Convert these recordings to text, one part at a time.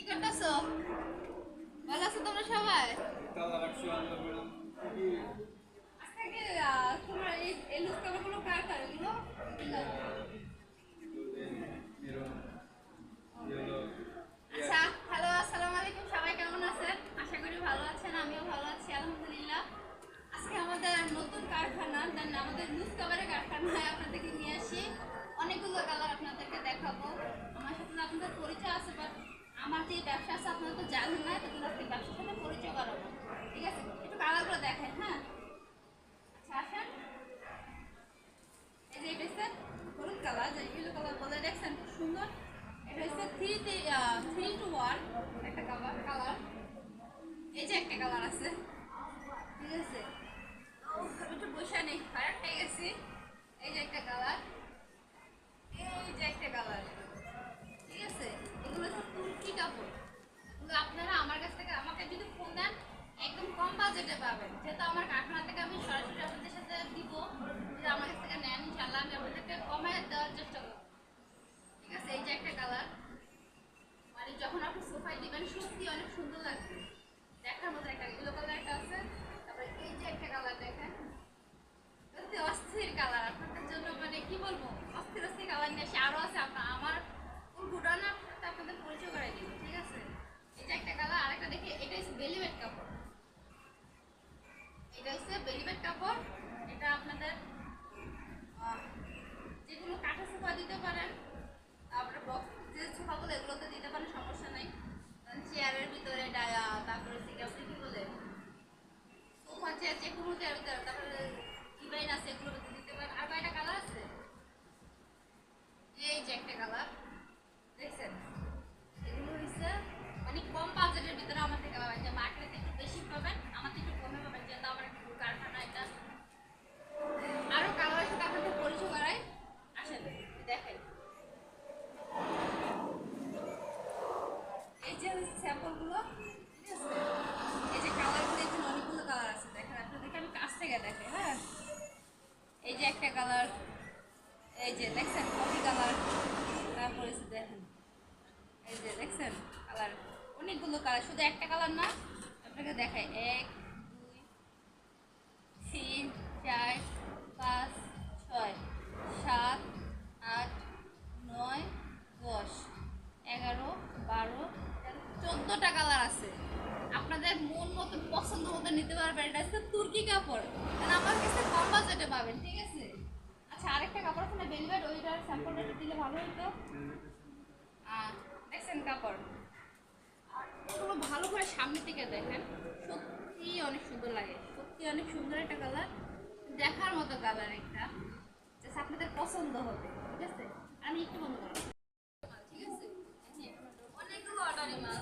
কি করতেছো? ভালো আছো তোমরা সবাই? আজকে কি তোমার এই লুজ কাপড়গুলো কার কার এগুলো? আচ্ছা, হ্যালো আসসালামু আলাইকুম, সবাই কেমন আছেন? আশা করি ভালো আছেন, আমিও ভালো আছি আলহামদুলিল্লাহ। আজকে আমাদের নতুন কারখানা, দেন আমাদের লুজ কাভারের কারখানায় আপনাদেরকে নিয়ে আসি। অনেকগুলো কালার আপনাদেরকে দেখাবো। আমার সাথে আপনাদের পরিচয় আছে, বাট আমার যে ব্যবসা আছে আপনারা তো জানেন না, তো আজকে ব্যবসার সাথে পরিচয় করাবো। ঠিক আছে, একটু কালারগুলো দেখেন। হ্যাঁ, আচ্ছা আসেন। এই যে এটা হচ্ছে হলুদ কালার, যে ইয়েলো কালার বলে, দেখছেন খুব সুন্দর। এটা হচ্ছে থ্রি টু ওয়ান একটা কালার। এই যে একটা কালার আছে, ঠিক আছে। একটু বসে নেই, খারাপ হয়ে গেছি। এই যে একটা কালার, এই যে একটা কালার, ঠিক আছে। এগুলো হচ্ছে তুর্কি কাপড়। এগুলো আপনারা আমার কাছ থেকে, আমাকে যদি ফোন দেন, একদম কম বাজেটে পাবেন। যেহেতু আমার কারখানা থেকে আমি সরাসরি আপনাদের সাথে দিব, যদি আমার কাছ থেকে নেন ইনশাল্লাহ আমি আপনাদেরকে কমায় দেওয়ার চেষ্টা করবো। ঠিক আছে, এই যে একটা কালার, মানে যখন আপনি সোফায় দিবেন সত্যি অনেক সুন্দর লাগবে, দেখার মতো একটা ইয়েলো কালার একটা আছে। তারপরে এই যে একটা কালার দেখেন, সত্যি অস্থির কালার আপনাদের জন্য, মানে কি বলবো, অস্থির অস্থির কালার নিয়ে আসে। আরও আছে, আমার ফুল ঘুরানোর সাথে আপনাদের পরিচয় করে দিব। ঠিক আছে, এই যে একটা কালার। আরেকটা দেখে, এটা হচ্ছে বেলিভেট কাপড়। এটা হচ্ছে বেলিভেট কাপড়। এটা আপনাদের যেগুলো কাঠের সোফা দিতে পারেন, তারপরে বক্স যে সোফাগুলো এগুলোতে দিতে পারেন, সমস্যা নেই। চেয়ারের ভিতরে ডায়া, তারপরে আপনি কি বলে সোফা চেয়ার, যে কোনো চেয়ার ভিতরে, তারপরে ডিজাইন আছে, এগুলোর ভিতরে দিতে পারেন। আর কয়টা কালার আছে, এই যে একটা কালার দেখছেন। এগুলো হচ্ছে মানে কম বাজেটের ভিতরে আমার থেকে পাবেন, যে মার্কেটে একটু বেশি পাবেন, আমার থেকে একটু কমে পাবেন, যেহেতু আমার একটু কারখানা এটা। আরো কালারের সাথে আপনাদের পরিচয় করাই, আসেন দেখাই। এই যে স্যাম্পলগুলো, ঠিক আছে। এই যে কালারগুলো, এখানে অনেকগুলো কালার আছে, দেখেন আপনাদেরকে আমি কাছ থেকে দেখাই। হ্যাঁ, এই যে একটা কালার, এই যে দেখছেন কফি কালার, তারপরে দেখেন এই যে দেখছেন কালার, অনেকগুলো কালার, শুধু একটা কালার না। আপনাকে দেখাই, 1 2 3 4 5 6 7 8 9 10 11 12 14টা কালার আছে। আপনাদের মন মতো পছন্দ মতো নিতে পারবেন। এটা হচ্ছে তুর্কি কাপড়, মানে আমার কাছে কম বাজেটে পাবেন। ঠিক আছে, আচ্ছা আরেকটা কাপড় আছে না ভেলভেট, ওইটার স্যাম্পলটা একটু দিলে ভালো হতো। দেখছেন কাপড়, আর এগুলো ভালো করে সামনে থেকে দেখেন, সত্যি অনেক সুন্দর লাগে, সত্যি অনেক সুন্দর একটা কালার, দেখার মতো কালার একটা, জাস্ট আপনাদের পছন্দ হবে। ঠিক আছে, আমি একটু বন্ধ করবো। ঠিক আছে, অনেকগুলো অর্ডারি মাল,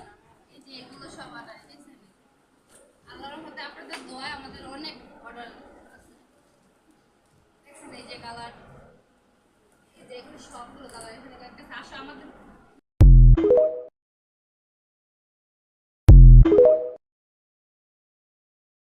এই যে এগুলো সব অর্ডারি। দেখছেন, আল্লাহর মধ্যে আপনাদের দোয়ায় আমাদের অনেক অর্ডার আছে। দেখছেন এই যে কালার, এই যে এগুলো সবগুলো কালার, এখানে একটা আসা আমাদের